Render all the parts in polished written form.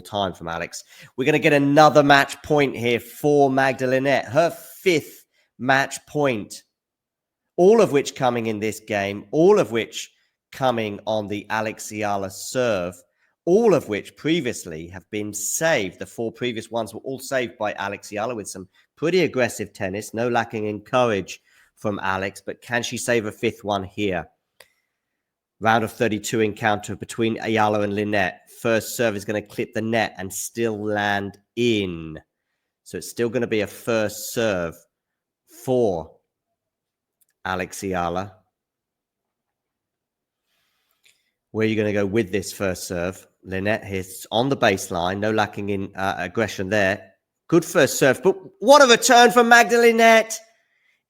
time from Alex. We're going to get another match point here for Magda Linette, her 5th match point, all of which coming in this game, all of which coming on the Alex Eala serve, all of which previously have been saved. The 4 previous ones were all saved by Alex Eala with some pretty aggressive tennis, no lacking in courage from Alex, but can she save a 5th one here? Round of 32 encounter between Eala and Linette. First serve is going to clip the net and still land in. So it's still going to be a first serve for Alex Eala. Where are you going to go with this first serve? Linette hits on the baseline. No lacking in aggression there. Good first serve. But what a return from Magda Linette.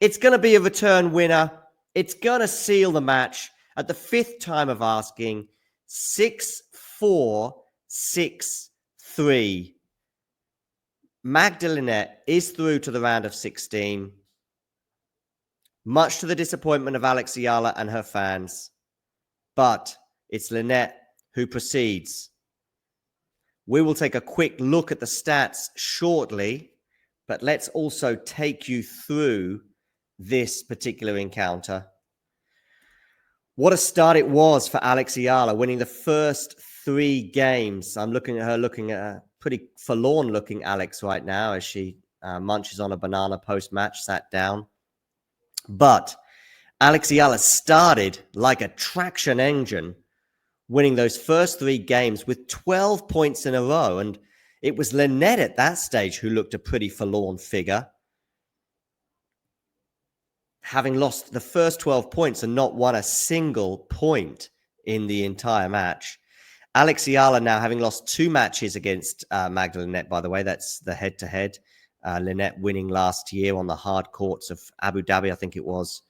It's going to be a return winner. It's going to seal the match. At the 5th time of asking, 6-4, 6-3. Magda Linette is through to the round of 16. Much to the disappointment of Alex Eala and her fans. But it's Linette who proceeds. We will take a quick look at the stats shortly, but let's also take you through this particular encounter. What a start it was for Alex Eala, winning the first 3 games. I'm looking at her, looking at a pretty forlorn-looking Alex right now as she munches on a banana post-match, sat down. But Alex Eala started like a traction engine, winning those first 3 games with 12 points in a row. And it was Linette at that stage who looked a pretty forlorn figure, having lost the first 12 points and not won a single point in the entire match. Alex Eala now having lost 2 matches against Magda Linette, by the way. That's the head-to-head. Linette winning last year on the hard courts of Abu Dhabi, I think it was.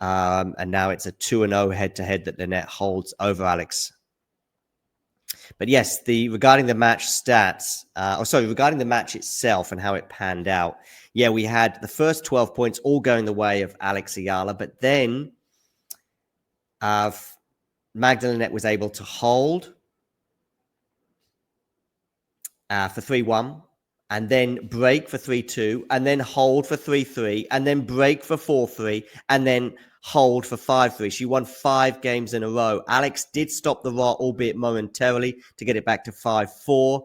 And now it's a 2-0 head-to-head that Linette holds over Alex. But yes, regarding the match stats, regarding the match itself and how it panned out. Yeah, we had the first 12 points all going the way of Alex Eala, but then Magda Linette was able to hold for 3-1, and then break for 3-2, and then hold for 3-3, and then break for 4-3, and then hold for 5-3. She won 5 games in a row. Alex did stop the rot, albeit momentarily, to get it back to 5-4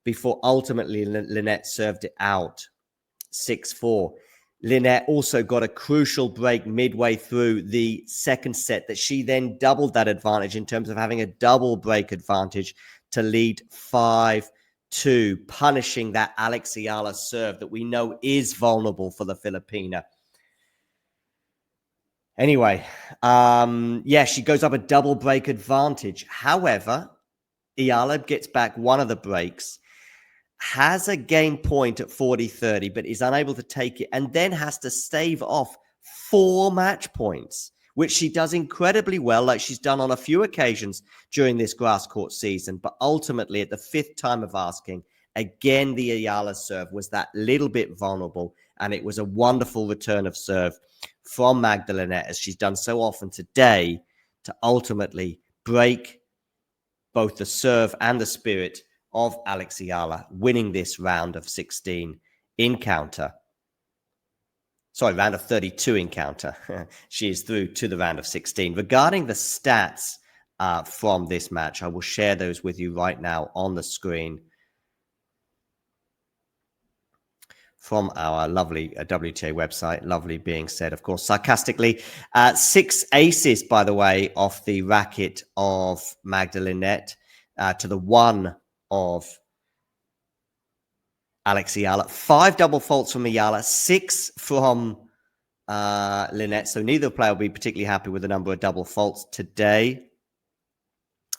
before ultimately Linette served it out 6-4. Linette also got a crucial break midway through the second set that she then doubled that advantage in terms of having a double break advantage to lead 5-2, punishing that Alex Eala serve that we know is vulnerable for the Filipina. Anyway, she goes up a double break advantage. However, Eala gets back one of the breaks, has a game point at 40-30, but is unable to take it, and then has to stave off 4 match points, which she does incredibly well, like she's done on a few occasions during this grass court season. But ultimately, at the 5th time of asking, again, the Eala serve was that little bit vulnerable, and it was a wonderful return of serve from Magda Linette, as she's done so often today, to ultimately break both the serve and the spirit of Alex Eala, winning this round of 16 encounter. Sorry, round of 32 encounter. She is through to the round of 16. Regarding the stats from this match, I will share those with you right now on the screen from our lovely WTA website. Lovely being said, of course, sarcastically. 6 aces, by the way, off the racket of Magda Linette to the 1 of Alex Eala. 5 double faults from Eala, 6 from Linette. So neither player will be particularly happy with the number of double faults today.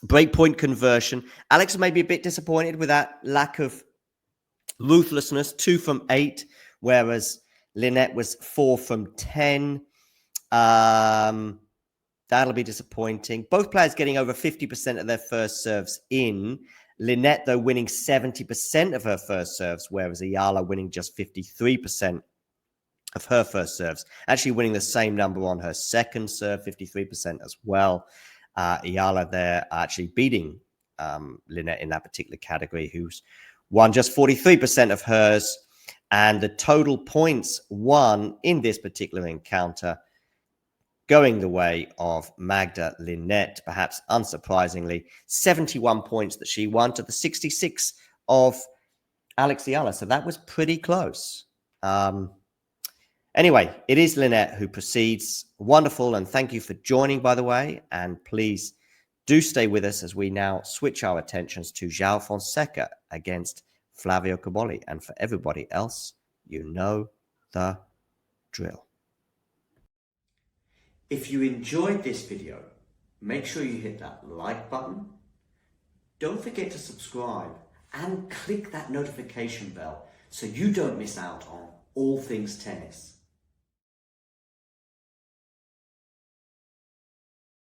Breakpoint conversion. Alex may be a bit disappointed with that lack of ruthlessness. 2 from 8, whereas Linette was 4 from 10. That'll be disappointing. Both players getting over 50% of their first serves in. Linette, though, winning 70% of her first serves, whereas Eala winning just 53% of her first serves. Actually winning the same number on her second serve, 53% as well. Eala there actually beating Linette in that particular category, who's won just 43% of hers. And the total points won in this particular encounter going the way of Magda Linette, perhaps unsurprisingly, 71 points that she won to the 66 of Alex Eala. So that was pretty close. Anyway, it is Linette who proceeds. Wonderful. And thank you for joining, by the way. And please do stay with us as we now switch our attentions to João Fonseca against Flavio Cobolli. And for everybody else, you know the drill. If you enjoyed this video, make sure you hit that like button. Don't forget to subscribe and click that notification bell so you don't miss out on all things tennis.